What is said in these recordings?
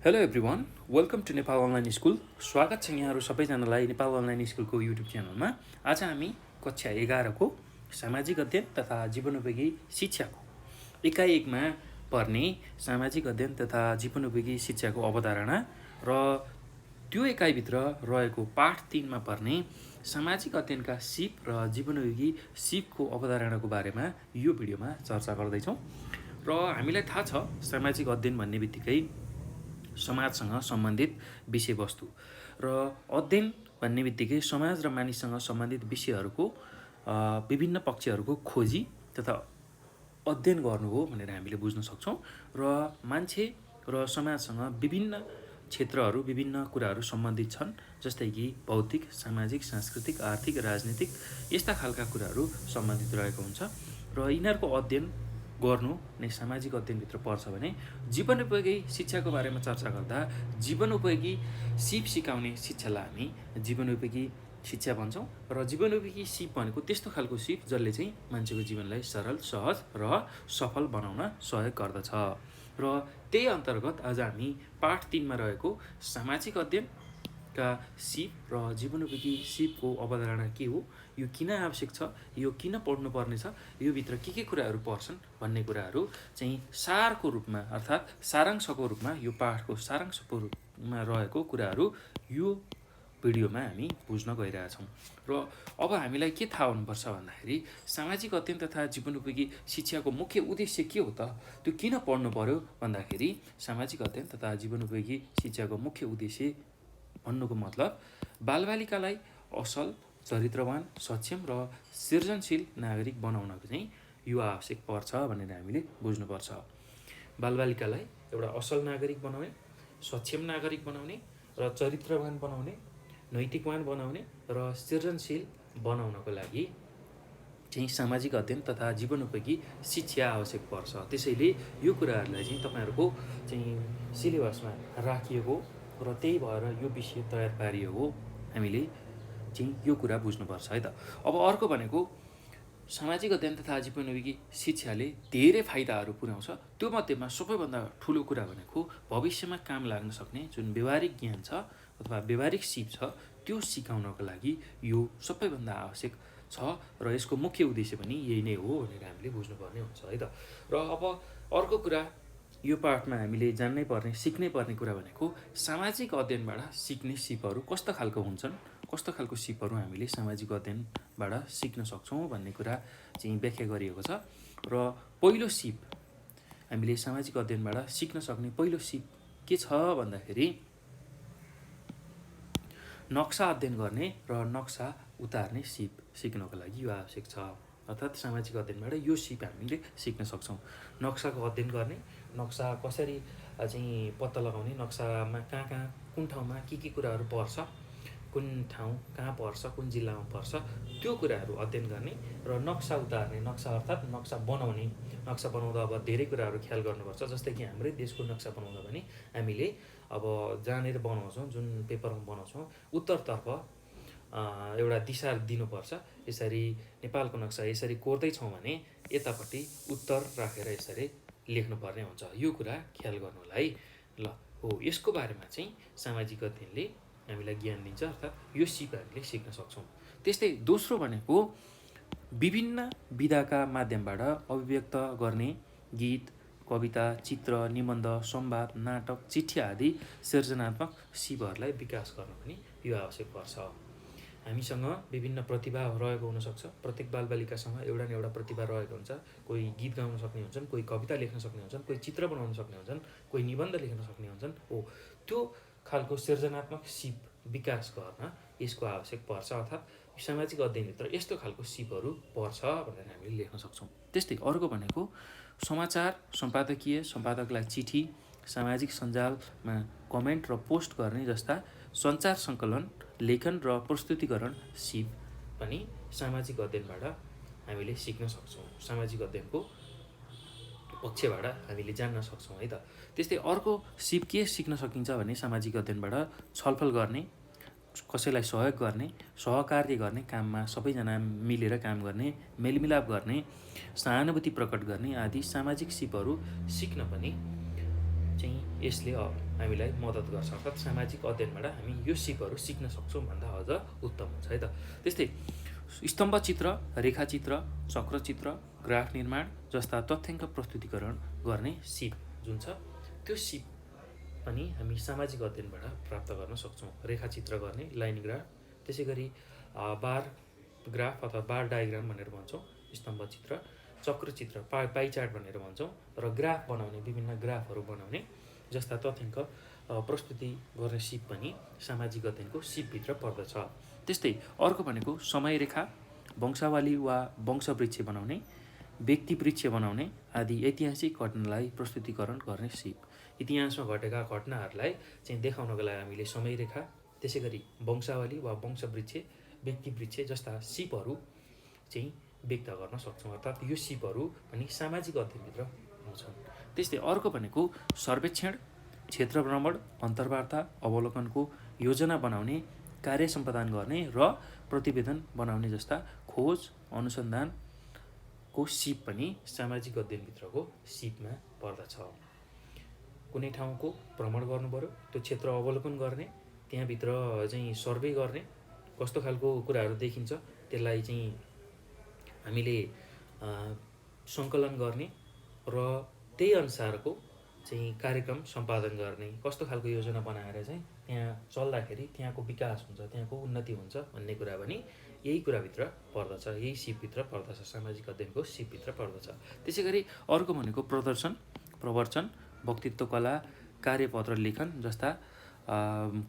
Hello everyone, welcome to Nepal online school. स्वागत छ यहाँहरू सबैजनालाई नेपाल अनलाइन स्कुलको युट्युब च्यानलमा। आज हामी कक्षा 11को सामाजिक अध्ययन तथा जीवनोपयोगी शिक्षाको इकाइ 1मा पर्ने सामाजिक अध्ययन तथा जीवनोपयोगी शिक्षाको अवधारणा र त्यो इकाइभित्र रहेको पाठ 3मा पर्ने सामाजिक अध्ययनका सिप र जीवनोपयोगी सिपको अवधारणाको बारेमा यो भिडियोमा चर्चा गर्दैछौँ। र हामीलाई थाहा छ सामाजिक अध्ययन भन्ने बित्तिकै समाजसँग सम्बन्धित विषयवस्तु र अध्ययन भन्ने बित्तिकै समाज र मानिससँग सम्बन्धित विषयहरूको विभिन्न पक्षहरूको खोजी तथा अध्ययन गर्नु हो भनेर हामीले बुझ्न सक्छौँ। र मान्छे र समाजसँग विभिन्न क्षेत्रहरू विभिन्न कुराहरू सम्बन्धित छन्, जस्तै कि भौतिक, सामाजिक, सांस्कृतिक, आर्थिक, राजनीतिक यस्ता खालका कुराहरू सम्बन्धित रहेको हुन्छ। र यिनीहरूको अध्ययन गर्नु नै सामाजिक अध्ययनभित्र पर्छ भने जीवनोपयोगी शिक्षाको बारेमा चर्चा गर्दा जीवनोपयोगी सिप सिकाउने शिक्षालाई हामी जीवनोपयोगी शिक्षा भन्छौँ। र जीवनोपयोगी सिप भनेको त्यस्तो खालको सिप जसले चाहिँ मान्छेको जीवनलाई सरल, सहज र सफल बनाउन सहयोग गर्दछ। र त्यही अन्तर्गत आज हामी पाठ 3मा रहेको सामाजिक अध्ययनका सिप र जीवनोपयोगी सिपको अवधारणा के हो, यो किन आवश्यक छ, यो किन पढ्नुपर्ने छ, यो भित्र के कुराहरू पर्छन् भन्ने कुराहरू चाहिँ सारको रूपमा अर्थात् सारांशको रूपमा यो पाठको सारांशको रूपमा रहेको कुराहरू यो भिडियोमा हामी बुझ्न गइरहेछौँ। र अब हामीलाई के थाहा हुनुपर्छ भन्दाखेरि सामाजिक अध्ययन तथा जीवनोपयोगी शिक्षाको मुख्य उद्देश्य के हो त, त्यो किन पढ्नु पर्यो भन्दाखेरि सामाजिक अध्ययन तथा जीवनोपयोगी शिक्षाको मुख्य उद्देश्य भन्नुको मतलब बालबालिकालाई असल, चरित्रवान, सक्षम र सृजनशील नागरिक बनाउनको चाहिँ यो आवश्यक पर्छ भनेर हामीले बुझ्नुपर्छ। बालबालिकालाई एउटा असल नागरिक बनाउने, सक्षम नागरिक बनाउने र चरित्रवान बनाउने, नैतिकवान बनाउने र सृजनशील बनाउनको लागि चाहिँ सामाजिक अध्ययन तथा जीवनोपयोगी शिक्षा आवश्यक पर्छ। त्यसैले यो कुराहरूलाई चाहिँ तपाईँहरूको चाहिँ सिलेबसमा राखिएको र त्यही भएर यो विषय तयार पारिएको हामीले चाहिँ यो कुरा बुझ्नुपर्छ है त। अब अर्को भनेको सामाजिक अध्ययन तथा जीवनोपयोगी शिक्षाले धेरै फाइदाहरू पुर्याउँछ। त्यो मध्येमा सबैभन्दा ठुलो कुरा भनेको भविष्यमा काम लाग्न सक्ने जुन व्यवहारिक ज्ञान छ अथवा व्यवहारिक सिप छ त्यो सिकाउनको लागि यो सबैभन्दा आवश्यक छ र यसको मुख्य उद्देश्य पनि यही नै हो भनेर हामीले बुझ्नुपर्ने हुन्छ है त। र अब अर्को कुरा यो पाठमा हामीले जान्नै पर्ने, सिक्नै पर्ने कुरा भनेको सामाजिक अध्ययनबाट सिक्ने सिपहरू कस्तो खालको हुन्छन्, कस्तो खालको सिपहरू हामीले सामाजिक अध्ययनबाट सिक्न सक्छौँ भन्ने कुरा चाहिँ व्याख्या गरिएको छ। र पहिलो सिप हामीले सामाजिक अध्ययनबाट सिक्न सक्ने पहिलो सिप के छ भन्दाखेरि नक्सा अध्ययन गर्ने र नक्सा उतार्ने सिप सिक्नको लागि यो आवश्यक छ। अर्थात् सामाजिक अध्ययनबाट यो सिप हामीले सिक्न सक्छौँ। नक्साको अध्ययन गर्ने, नक्सा कसरी चाहिँ पत्ता लगाउने, नक्सामा कहाँ कुन ठाउँमा के कुराहरू पर्छ, कुन ठाउँ कहाँ पर्छ, कुन जिल्लामा पर्छ त्यो कुराहरू अध्ययन गर्ने र नक्सा उतार्ने, नक्सा अर्थात् नक्सा बनाउने। नक्सा बनाउँदा अब धेरै कुराहरू ख्याल गर्नुपर्छ। जस्तै कि हाम्रै देशको नक्सा बनाउँदा पनि हामीले अब जहाँनिर बनाउँछौँ, जुन पेपरमा बनाउँछौँ उत्तरतर्फ एउटा दिशा दिनुपर्छ। यसरी नेपालको नक्सा यसरी कोर्दैछौँ भने यतापट्टि उत्तर राखेर यसरी लेख्नुपर्ने हुन्छ। यो कुरा ख्याल गर्नुलाई ल हो। यसको बारेमा चाहिँ सामाजिक अध्ययनले हामीलाई ज्ञान दिन्छ, अर्थात् यो सिप हामीले सिक्न सक्छौँ। त्यस्तै दोस्रो भनेको विभिन्न विधाका माध्यमबाट अभिव्यक्त गर्ने गीत, कविता, चित्र, निबन्ध, संवाद, नाटक, चिठी आदि सृजनात्मक सिपहरूलाई विकास गर्न पनि यो आवश्यक पर्छ। हामीसँग विभिन्न प्रतिभा रहेको हुनसक्छ। प्रत्येक बालबालिकासँग एउटा न एउटा प्रतिभा रहेको हुन्छ। कोही गीत गाउन सक्ने हुन्छन्, कोही कविता लेख्न सक्ने हुन्छन्, कोही चित्र बनाउन सक्ने हुन्छन्, कोही निबन्ध लेख्न सक्ने हुन्छन्। हो, त्यो खालको सृजनात्मक सिप विकास गर्न यसको आवश्यक पर्छ। अर्थात् सामाजिक अध्ययनभित्र यस्तो खालको सिपहरू पर्छ भनेर हामीले लेख्न सक्छौँ। त्यस्तै अर्को भनेको समाचार सम्पादकीय, सम्पादकलाई चिठी, सामाजिक सञ्जालमा कमेन्ट र पोस्ट गर्ने जस्ता सञ्चार सङ्कलन, लेखन र प्रस्तुतिकरण सिप पनि सामाजिक अध्ययनबाट हामीले सिक्न सक्छौँ। सामाजिक अध्ययनको पक्षबाट हामीले जान्न सक्छौँ है त। त्यस्तै अर्को सिप के सिक्न सकिन्छ भने सामाजिक अध्ययनबाट छलफल गर्ने, कसैलाई सहयोग गर्ने, सहकार्य गर्ने, काममा सबैजना मिलेर काम गर्ने, मेलमिलाप गर्ने, सहानुभूति प्रकट गर्ने आदि सामाजिक सिपहरू सिक्न पनि चाहिँ यसले हामीलाई मद्दत गर्छ। अर्थात् सामाजिक अध्ययनबाट हामी यो सिपहरू सिक्न सक्छौँ भन्दा अझ उत्तम हुन्छ है त। त्यस्तै स्तम्भचित्र, रेखाचित्र, चक्रचित्र, ग्राफ निर्माण जस्ता तथ्याङ्क प्रस्तुतिकरण गर्ने सिप जुन छ त्यो सिप पनि हामी सामाजिक अध्ययनबाट प्राप्त गर्न सक्छौँ। रेखाचित्र गर्ने लाइन ग्राफ, त्यसै गरी बार ग्राफ अथवा बार डायग्राम भनेर भन्छौँ स्तम्भचित्र, चक्रचित्र पाई चार्ट भनेर भन्छौँ, र ग्राफ बनाउने विभिन्न ग्राफहरू बनाउने जस्ता तथ्याङ्क प्रस्तुति गर्ने सिप पनि सामाजिक अध्ययनको सिपभित्र पर्दछ। त्यस्तै अर्को भनेको समयरेखा, वंशावली वा वंशवृक्ष बनाउने, व्यक्तिवृक्ष बनाउने आदि ऐतिहासिक घटनालाई प्रस्तुतिकरण गर्ने सिप। इतिहासमा घटेका घटनाहरूलाई चाहिँ देखाउनको लागि हामीले समयरेखा, त्यसै गरी वंशावली वा वंशवृक्ष, व्यक्तिवृक्ष जस्ता सिपहरू चाहिँ व्यक्त गर्न सक्छौँ। अर्थात् यो सिपहरू पनि सामाजिक अध्ययनभित्र आउँछन्। त्यस्तै अर्को भनेको सर्वेक्षण, क्षेत्र भ्रमण, अन्तर्वार्ता, अवलोकनको योजना बनाउने, कार्य सम्पादन गर्ने र प्रतिवेदन बनाउने जस्ता खोज अनुसन्धानको सिप पनि सामाजिक अध्ययनभित्रको सिपमा पर्दछ। कुनै ठाउँको भ्रमण गर्नु पऱ्यो, त्यो क्षेत्र अवलोकन गर्ने, त्यहाँभित्र चाहिँ सर्वे गर्ने, कस्तो खालको कुराहरू देखिन्छ त्यसलाई चाहिँ हामीले सङ्कलन गर्ने र त्यही अनुसारको चाहिँ कार्यक्रम सम्पादन गर्ने, कस्तो खालको योजना बनाएर चाहिँ त्यहाँ चल्दाखेरि त्यहाँको विकास हुन्छ, त्यहाँको उन्नति हुन्छ भन्ने कुरा पनि यही कुराभित्र पर्दछ, यही सिपभित्र पर्दछ, सामाजिक अध्ययनको सिपभित्र पर्दछ। त्यसै गरी अर्को भनेको प्रदर्शन, प्रवचन, वक्तित्व कला, कार्यपत्र लेखन जस्ता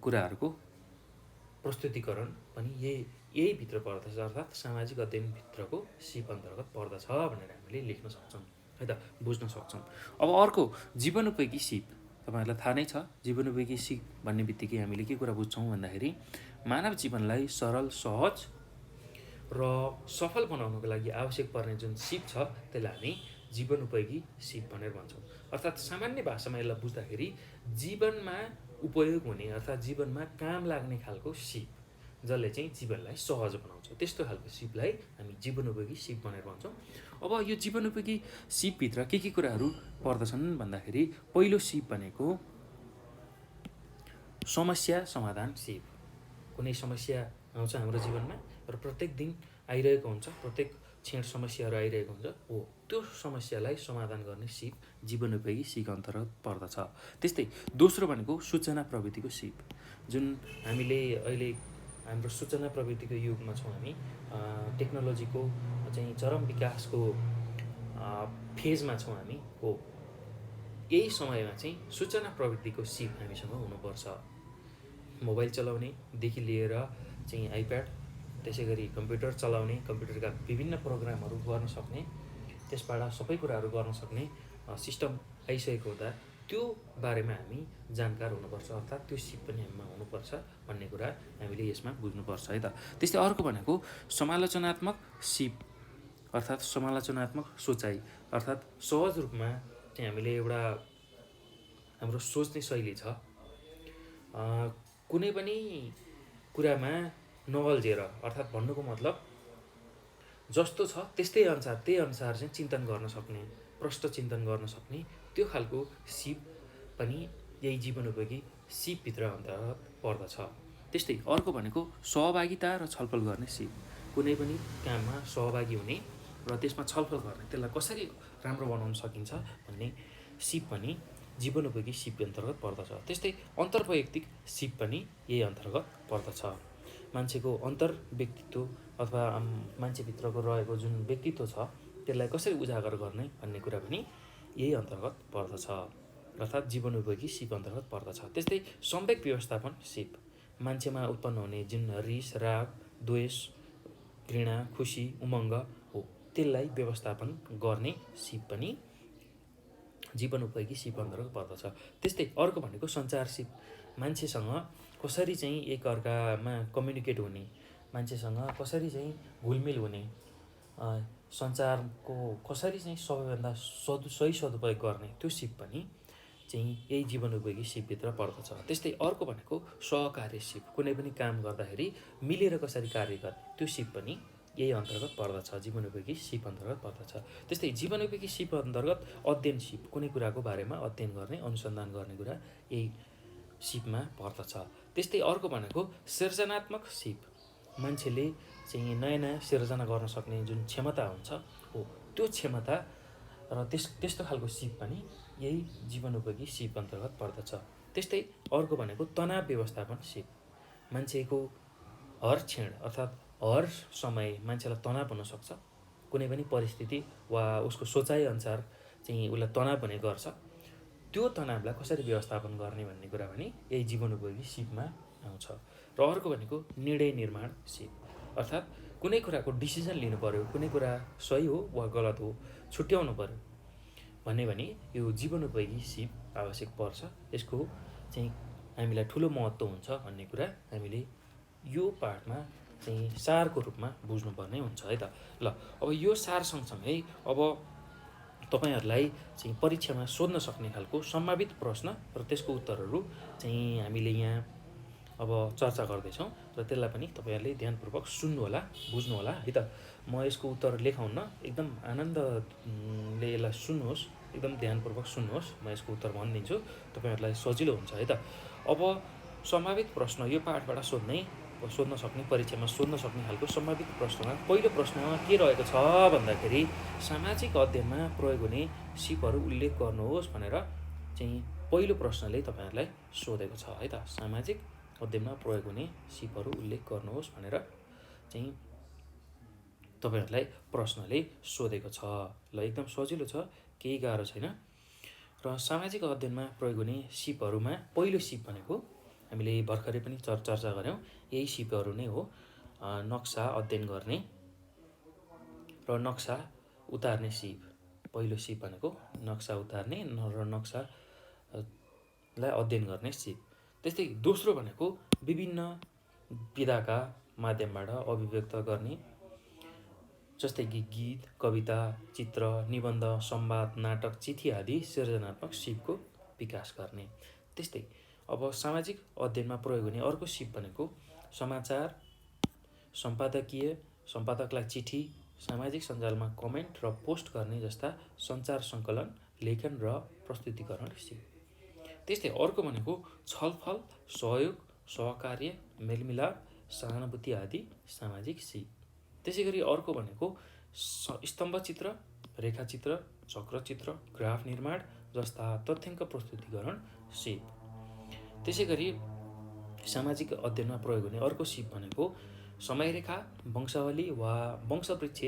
कुराहरूको प्रस्तुतिकरण पनि यही भित्र पर्दछ। अर्थात् सामाजिक अध्ययनभित्रको सिप अन्तर्गत पर्दछ भनेर हामीले लेख्न सक्छौँ है त, बुझ्न सक्छौँ। अब अर्को जीवनोपयोगी सिप, तपाईँहरूलाई थाहा नै छ जीवनोपयोगी सिप भन्ने बित्तिकै हामीले के कुरा बुझ्छौँ भन्दाखेरि मानव जीवनलाई सरल, सहज र सफल बनाउनको लागि आवश्यक पर्ने जुन सिप छ त्यसलाई हामी जीवनोपयोगी सिप भनेर भन्छौँ। अर्थात् सामान्य भाषामा यसलाई बुझ्दाखेरि जीवनमा उपयोग हुने अर्थात् जीवनमा काम लाग्ने खालको सिप, जसले चाहिँ जीवनलाई सहज बनाउँछ, त्यस्तो खालको सिपलाई हामी जीवनोपयोगी सिप भनेर भन्छौँ। अब यो जीवनोपयोगी सिपभित्र के कुराहरू पर्दछन् भन्दाखेरि पहिलो सिप भनेको समस्या समाधान सिप। कुनै समस्या आउँछ हाम्रो जीवनमा र प्रत्येक दिन आइरहेको हुन्छ, प्रत्येक क्षण समस्याहरू आइरहेको हुन्छ, हो त्यो समस्यालाई समाधान गर्ने सिप जीवनोपयोगी सिप अन्तर्गत पर्दछ। त्यस्तै दोस्रो भनेको सूचना प्रविधिको सिप, जुन हामीले अहिले हाम्रो सूचना प्रविधिको युगमा छौँ हामी, टेक्नोलोजीको चाहिँ चरम विकासको फेजमा छौँ हामी, हो यही समयमा चाहिँ सूचना प्रविधिको सिप हामीसँग हुनुपर्छ। मोबाइल चलाउनेदेखि लिएर चाहिँ आइप्याड, त्यसै गरी कम्प्युटर चलाउने, कम्प्युटरका विभिन्न प्रोग्रामहरू गर्न सक्ने, त्यसबाट सबै कुराहरू गर्न सक्ने सिस्टम आइसकेको हुँदा त्यो बारेमा हामी जानकार हुनुपर्छ, अर्थात् त्यो सिप पनि हामीमा हुनुपर्छ भन्ने कुरा हामीले यसमा बुझ्नुपर्छ है त। त्यस्तै अर्को भनेको समालोचनात्मक सिप, अर्थात् समालोचनात्मक सोचाइ, अर्थात् सहज रूपमा चाहिँ हामीले एउटा हाम्रो सोच्ने शैली छ, कुनै पनि कुरामा नअल्झेर, अर्थात् भन्नुको मतलब जस्तो छ त्यही अनुसार चाहिँ चिन्तन गर्न सक्ने, प्रष्ट चिन्तन गर्न सक्ने त्यो खालको सिप पनि यही जीवनोपयोगी सिपभित्र अन्तर्गत पर्दछ। त्यस्तै अर्को भनेको सहभागिता र छलफल गर्ने सिप, कुनै पनि काममा सहभागी हुने र त्यसमा छलफल गर्ने, त्यसलाई कसरी राम्रो बनाउन सकिन्छ भन्ने सिप पनि जीवनोपयोगी सिप अन्तर्गत पर्दछ। त्यस्तै अन्तर्वैयक्तिक सिप पनि यही अन्तर्गत पर्दछ। मान्छेको अन्तर व्यक्तित्व अथवा मान्छेभित्रको रहेको जुन व्यक्तित्व छ त्यसलाई कसरी उजागर गर्ने भन्ने कुरा पनि यही अन्तर्गत पर्दछ, अर्थात् जीवनोपयोगी सिप अन्तर्गत पर्दछ। त्यस्तै संवेग व्यवस्थापन सिप, मान्छेमा उत्पन्न हुने जुन रिस, राग, द्वेष, घृणा, खुसी, उमङ्ग हो त्यसलाई व्यवस्थापन गर्ने सिप पनि जीवनोपयोगी सिप अन्तर्गत पर्दछ। त्यस्तै अर्को भनेको सञ्चार सिप, मान्छेसँग कसरी चाहिँ एकअर्कामा कम्युनिकेट हुने, मान्छेसँग कसरी चाहिँ घुलमिल हुने, सञ्चारको कसरी चाहिँ सबैभन्दा सही सदुपयोग गर्ने त्यो सिप पनि चाहिँ यही जीवनोपयोगी सिपभित्र पर्दछ। त्यस्तै अर्को भनेको सहकार्य सिप, कुनै पनि काम गर्दाखेरि मिलेर कसरी कार्य गर्ने त्यो सिप पनि यही अन्तर्गत पर्दछ, जीवनोपयोगी सिप अन्तर्गत पर्दछ। त्यस्तै जीवनोपयोगी सिप अन्तर्गत अध्ययन सिप, कुनै कुराको बारेमा अध्ययन गर्ने, अनुसन्धान गर्ने कुरा यही सिपमा पर्दछ। त्यस्तै अर्को भनेको सृजनात्मक सिप, मान्छेले चाहिँ नयाँ नयाँ सिर्जना गर्न सक्ने जुन क्षमता हुन्छ हो त्यो क्षमता र त्यस्तो खालको सिप पनि यही जीवनोपयोगी सिप अन्तर्गत पर्दछ। त्यस्तै अर्को भनेको तनाव व्यवस्थापन सिप, मान्छेको हर क्षण अर्थात् हर समय मान्छेलाई तनाव हुनसक्छ, कुनै पनि परिस्थिति वा उसको सोचाइ अनुसार चाहिँ उसलाई तनाव हुने गर्छ, त्यो तनावलाई कसरी व्यवस्थापन गर्ने भन्ने कुरा पनि यही जीवनोपयोगी सिपमा आउँछ। र अर्को भनेको निर्णय निर्माण सिप, अर्थात् कुनै कुराको डिसिजन लिनु पर्यो, कुनै कुरा सही हो वा गलत हो छुट्याउनु पर्यो भने यो जीवनोपयोगी सिप आवश्यक पर्छ। यसको चाहिँ हामीलाई ठुलो महत्त्व हुन्छ भन्ने कुरा हामीले यो पाठमा चाहिँ सारको रूपमा बुझ्नुपर्ने हुन्छ है त। ल अब यो सार सँगसँगै अब तपाईहरुलाई चाहिँ परीक्षामा सोध्न सक्ने खालको सम्भावित प्रश्न र त्यसको उत्तरहरू चाहिँ हामीले यहाँ अब चर्चा गर्दैछौँ र त्यसलाई पनि तपाईहरुले ध्यानपूर्वक सुन्नुहोला, बुझ्नुहोला है त। म यसको उत्तर लेखाउन्न, एकदम आनन्दले यसलाई सुन्नुहोस्, एकदम ध्यानपूर्वक सुन्नुहोस्। म यसको उत्तर भनिदिन्छु, तपाईहरुलाई सजिलो हुन्छ है त। अब सम्भावित प्रश्न यो पाठबाट सोध्न सक्ने, परीक्षामा सोध्न सक्ने खालको सम्भावित प्रश्नमा पहिलो प्रश्नमा के रहेको छ भन्दाखेरि सामाजिक अध्ययनमा प्रयोग हुने सिपहरू उल्लेख गर्नुहोस् भनेर चाहिँ पहिलो प्रश्नले तपाईहरुलाई सोधेको छ है त। सामाजिक अध्ययनमा प्रयोग हुने सिपहरू उल्लेख गर्नुहोस् भनेर चाहिँ तपाईहरुलाई प्रश्नले सोधेको छ। ल एकदम सजिलो छ, केही गाह्रो छैन। र सामाजिक अध्ययनमा प्रयोग हुने सिपहरूमा पहिलो सिप भनेको हामीले भर्खरै पनि चर्चा गऱ्यौँ, यही सिपहरू नै हो नक्सा अध्ययन गर्ने र नक्सा उतार्ने सिप। पहिलो सिप भनेको नक्सा उतार्ने र नक्सालाई अध्ययन गर्ने सिप। त्यस्तै दोस्रो भनेको विभिन्न विधाका माध्यमबाट अभिव्यक्त गर्ने, जस्तै कि गीत, कविता, चित्र, निबन्ध, संवाद, नाटक, चिठी आदि सृजनात्मक सिपको विकास गर्ने। त्यस्तै अब सामाजिक अध्ययनमा प्रयोग हुने अर्को सिप भनेको समाचार, सम्पादकलाई चिठी, सामाजिक सञ्जालमा कमेन्ट र पोस्ट गर्ने जस्ता सञ्चार सङ्कलन, लेखन र प्रस्तुतिकरण सिप। त्यस्तै अर्को भनेको छलफल, सहयोग, सहकार्य, मेलमिलाप, सहानुभूति आदि सामाजिक सिप। त्यसै गरी अर्को भनेको स्तम्भचित्र, रेखाचित्र, चक्रचित्र, ग्राफ निर्माण जस्ता तथ्याङ्क प्रस्तुतिकरण सिप। त्यसै गरी सामाजिक अध्ययनमा प्रयोग हुने अर्को सिप भनेको समयरेखा, वंशावली वा वंशवृक्ष,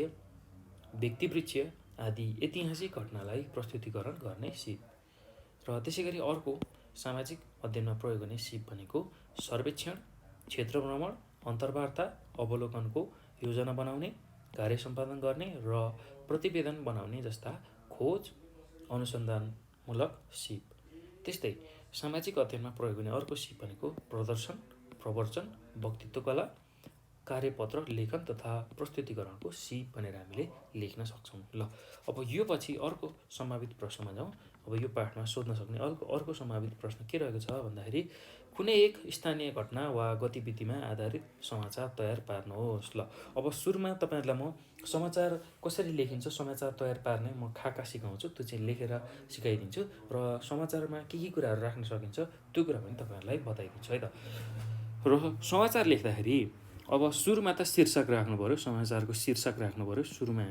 व्यक्तिवृक्ष आदि ऐतिहासिक घटनालाई प्रस्तुतिकरण गर्ने सिप। र त्यसै गरी अर्को सामाजिक अध्ययनमा प्रयोग हुने सिप भनेको सर्वेक्षण, क्षेत्र भ्रमण, अन्तर्वार्ता, अवलोकनको योजना बनाउने, कार्य सम्पादन गर्ने र प्रतिवेदन बनाउने जस्ता खोज अनुसन्धानमूलक सिप। त्यस्तै सामाजिक अध्ययनमा प्रयोग हुने अर्को सिप भनेको प्रदर्शन, प्रवचन, वक्तृत्व कला, कार्यपत्र लेखन तथा प्रस्तुतिकरणको सिप भनेर हामीले लेख्न सक्छौँ। ल अब यो पछि अर्को सम्भावित प्रश्नमा जाउँ। अब यो पाठमा सोध्न सक्ने अर्को सम्भावित प्रश्न के रहेको छ भन्दाखेरि कुनै एक स्थानीय घटना वा गतिविधिमा आधारित समाचार तयार पार्नुहोस्। ल अब सुरुमा तपाईहरुलाई म समाचार कसरी लेखिन्छ, समाचार तयार पार्ने म खाका सिकाउँछु, त्यो चाहिँ लेखेर सिकाइदिन्छु र समाचारमा के कुराहरू राख्न सकिन्छ त्यो कुरा पनि तपाईहरुलाई बताइदिन्छु है त। र समाचार लेख्दाखेरि अब सुरुमा त शीर्षक राख्नु पर्यो, समाचारको शीर्षक राख्नु पर्यो। सुरुमा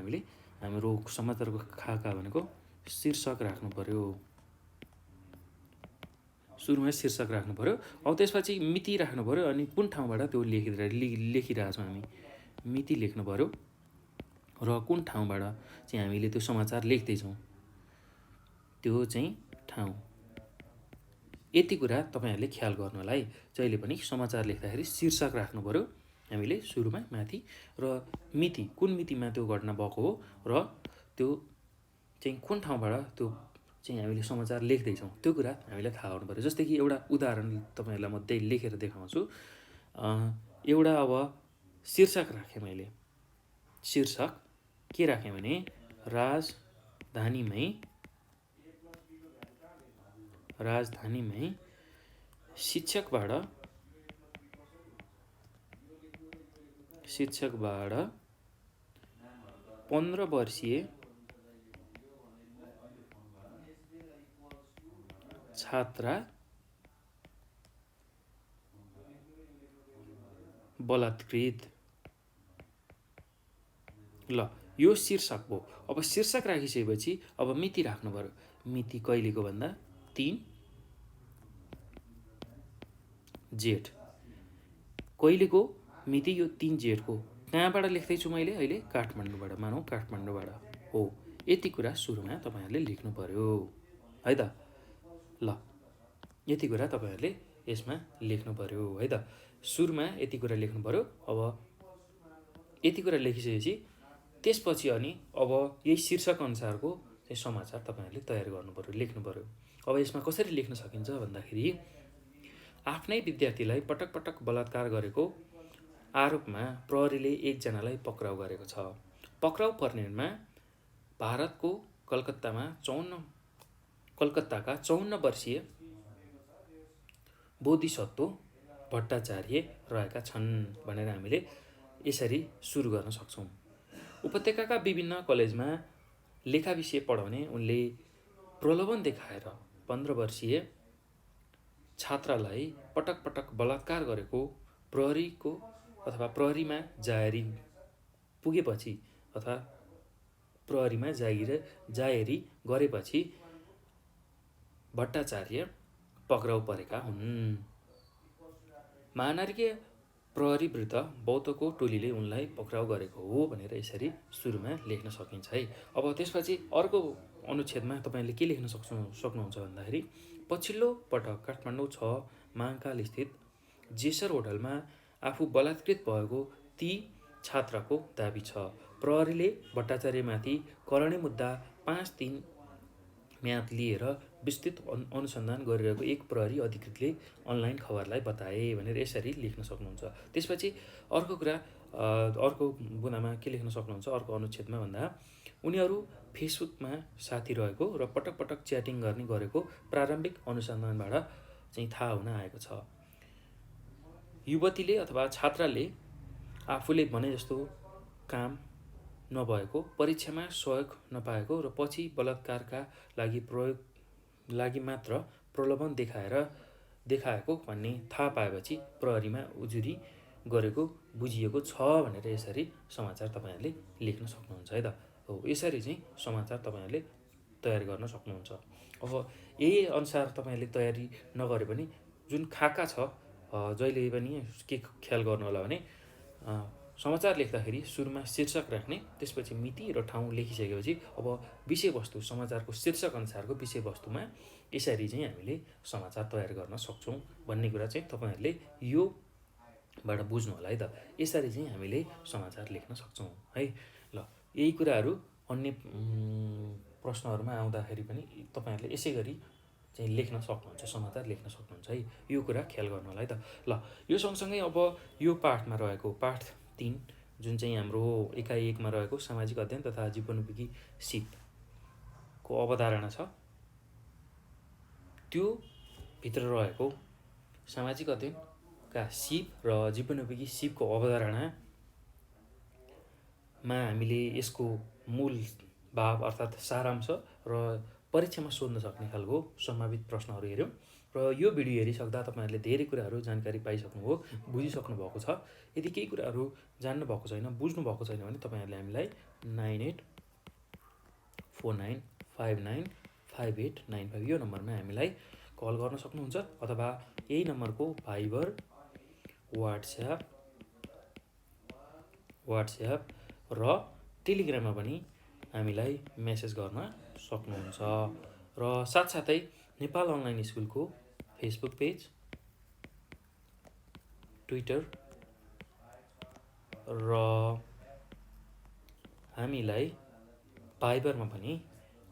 हाम्रो समाचारको खाका भनेको शीर्षक राख्नु पर्यो, सुरुमा शीर्षक राख्नु पर्यो। अब त्यसपछि मिति राख्नु पर्यो, अनि कुन ठाउँबाट त्यो लेखिरहेछौँ हामी मिति लेख्नु पर्यो र कुन ठाउँबाट चाहिँ हामीले त्यो समाचार लेख्दैछौँ त्यो चाहिँ ठाउँ। यति कुरा तपाईहरुले ख्याल गर्नु होला है। जहिले पनि समाचार लेख्दाखेरि शीर्षक राख्नु पर्यो हामीले सुरुमा माथि, र मिति, कुन मितिमा त्यो घटना भएको हो र त्यो चाहिँ कुन ठाउँबाट त्यो चाहिँ हामीले समाचार लेख्दैछौँ त्यो कुरा हामीलाई थाहा हुनु पर्यो। जस्तै कि एउटा उदाहरण तपाईहरुलाई म लेखेर देखाउँछु। एउटा अब शीर्षक राखेँ मैले, शीर्षक के राखेँ भने राजधानीमै शिक्षकबाट 15 वर्षीय छात्रा बलात्कृत। ल यो शीर्षक भयो। अब शीर्षक राखिसकेपछि अब मिति राख्नु पर्यो। मिति कहिलेको भन्दा 3 जेठ। कहिलेको मिति यो 3 जेठको। कहाँबाट लेख्दैछु मैले अहिले? काठमाडौँबाट। मानौँ काठमाडौँबाट हो। यति कुरा सुरुमा तपाईँहरूले लेख्नु पर्यो है त। ल यति कुरा तपाईँहरूले यसमा लेख्नु पर्यो है त। सुरुमा यति कुरा लेख्नु पर्यो। अब यति कुरा लेखिसकेपछि त्यसपछि अनि अब यही शीर्षक अनुसारको चाहिँ समाचार तपाईँहरूले तयार गर्नु पर्यो, लेख्नु पर्यो। अब यसमा कसरी लेख्न सकिन्छ भन्दाखेरि आफ्नै विद्यार्थीलाई पटक पटक बलात्कार गरेको आरोपमा प्रहरीले एकजनालाई पक्राउ गरेको छ। पक्राउ पर्नेमा भारतको कलकत्ताका 54 वर्षीय बोधिसत्व भट्टाचार्य रहेका छन् भनेर हामीले यसरी सुरु गर्न सक्छौँ। उपत्यकाका विभिन्न कलेजमा लेखा विषय पढाउने उनले प्रलोभन देखाएर 15 वर्षीय छात्रालाई पटक पटक बलात्कार गरेको प्रहरीमा जाहेरी पुगेपछि अथवा प्रहरीमा जाहेरी गरेपछि भट्टाचार्य पक्राउ परेका हुन्। महानार्कीय प्रहरी विरुद्ध बौद्धको टोलीले उनलाई पक्राउ गरेको हो भनेर यसरी सुरुमा लेख्न सकिन्छ है। अब त्यसपछि अर्को अनुच्छेदमा तपाईँले के लेख्न सक्नुहुन्छ भन्दाखेरि पछिल्लो पटक काठमाडौँ 6 महाकाल स्थित जेसर होटलमा आफू बलात्कृत भएको ती छात्राको दाबी छ। प्रहरीले भट्टाचार्यमाथि करणी मुद्दा 5 दिन म्याद लिएर विस्तृत अनुसन्धान गरिरहेको एक प्रहरी अधिकृतले अनलाइन खबरलाई बताए भनेर यसरी लेख्न सक्नुहुन्छ। त्यसपछि अर्को बुँदामा के लेख्न सक्नुहुन्छ अर्को अनुच्छेदमा भन्दा उनीहरू फेसबुकमा साथी रहेको र पटक पटक च्याटिङ गरेको प्रारम्भिक अनुसन्धानबाट चाहिँ थाहा हुन आएको छ। युवतीले अथवा छात्राले आफूले भने जस्तो काम नभएको, परीक्षामा सहयोग नपाएको र पछि बलात्कारका लागि मात्र प्रलोभन देखाएको भन्ने थाहा पाएपछि प्रहरीमा उजुरी गरेको बुझिएको छ भनेर यसरी समाचार तपाईँहरूले लेख्न सक्नुहुन्छ है त। हो यसरी चाहिँ समाचार तपाईँहरूले तयार गर्न सक्नुहुन्छ। अब यही अनुसार तपाईँहरूले तयारी नगरे पनि जुन खाका छ जहिले पनि के ख्याल गर्नु होला भने समाचार लेख्दाखेरि सुरुमा शीर्षक राख्ने, त्यसपछि मिति र ठाउँ लेखिसकेपछि अब विषयवस्तु समाचारको शीर्षक अनुसारको विषयवस्तुमा यसरी चाहिँ हामीले समाचार तयार गर्न सक्छौँ भन्ने कुरा चाहिँ तपाईँहरूले योबाट बुझ्नु होला है त। यसरी चाहिँ हामीले समाचार लेख्न सक्छौँ है। ल यही कुराहरू अन्य प्रश्नहरूमा आउँदाखेरि पनि तपाईँहरूले यसै गरी चाहिँ लेख्न सक्नुहुन्छ, समाचार लेख्न सक्नुहुन्छ है। यो कुरा ख्याल गर्नु होला है त। ल यो सँगसँगै अब यो पाठमा रहेको पाठ 3 जुन चाहिँ हाम्रो इकाइ 1मा रहेको सामाजिक अध्ययन तथा जीवनोपयोगी सिपको अवधारणा छ, त्यो भित्र रहेको सामाजिक अध्ययनका सिप र जीवनोपयोगी सिपको अवधारणामा हामीले यसको मूल भाव अर्थात् सारांश र परीक्षामा सोध्न सक्ने खालको सम्भावित प्रश्नहरू हेऱ्यौँ र यो भिडियो हेरिसक्दा तपाईँहरूले धेरै कुराहरू जानकारी पाइसक्नुभयो, बुझिसक्नु भएको छ। यदि केही कुराहरू जान्नु भएको छैन, बुझ्नु भएको छैन भने तपाईँहरूले हामीलाई 9849595895 यो नम्बरमा हामीलाई कल गर्न सक्नुहुन्छ अथवा यही नम्बरको भाइबर, वाट्सएप र टेलिग्राममा पनि हामीलाई मेसेज गर्न सक्नुहुन्छ। र साथसाथै नेपाल अनलाइन स्कुलको फेसबुक पेज, ट्विटर र हामीलाई भाइबरमा पनि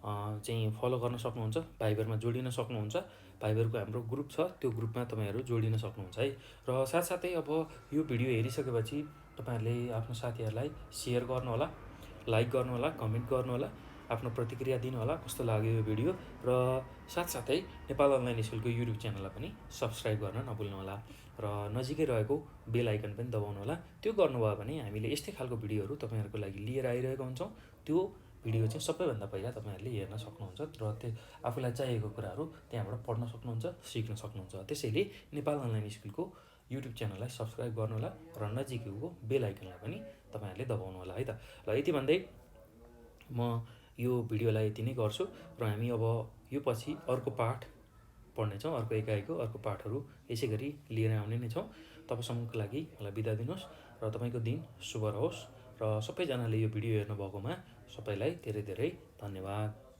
चाहिँ फलो गर्न सक्नुहुन्छ, भाइबरमा जोडिन सक्नुहुन्छ। भाइबरको हाम्रो ग्रुप छ, त्यो ग्रुपमा तपाईँहरू जोडिन सक्नुहुन्छ है। र साथसाथै अब यो भिडियो हेरिसकेपछि तपाईँहरूले आफ्नो साथीहरूलाई सेयर गर्नुहोला, लाइक गर्नुहोला, कमेन्ट गर्नुहोला। आफ्नो प्रतिक्रिया दिनुहोला कस्तो लाग्यो यो भिडियो र साथसाथै नेपाल अनलाइन स्कुलको युट्युब च्यानललाई पनि सब्सक्राइब गर्न नभुल्नुहोला र नजिकै रहेको बेल आइकन पनि दबाउनुहोला। त्यो गर्नुभयो भने हामीले यस्तै खालको भिडियोहरू तपाईँहरूको लागि लिएर आइरहेका हुन्छौँ। त्यो भिडियो चाहिँ सबैभन्दा पहिला तपाईँहरूले हेर्न सक्नुहुन्छ र त्यो आफूलाई चाहिएको कुराहरू त्यहाँबाट पढ्न सक्नुहुन्छ, सिक्न सक्नुहुन्छ। त्यसैले नेपाल अनलाइन स्कुलको युट्युब च्यानललाई सब्सक्राइब गर्नुहोला र नजिकैको बेल आइकनलाई पनि तपाईँहरूले दबाउनुहोला है त। ल यति भन्दै म यो भिडियोलाई यति नै गर्छु र हामी अब यो पछि अर्को पाठ पढ्नेछौँ, अर्को एकाइको अर्को पाठहरू यसै गरी लिएर आउने नै छौँ। तबसम्मको लागि मलाई बिदा दिनुहोस् र तपाईँको दिन शुभ रहोस् र सबैजनाले यो भिडियो हेर्नुभएकोमा सबैलाई धेरै धेरै धन्यवाद।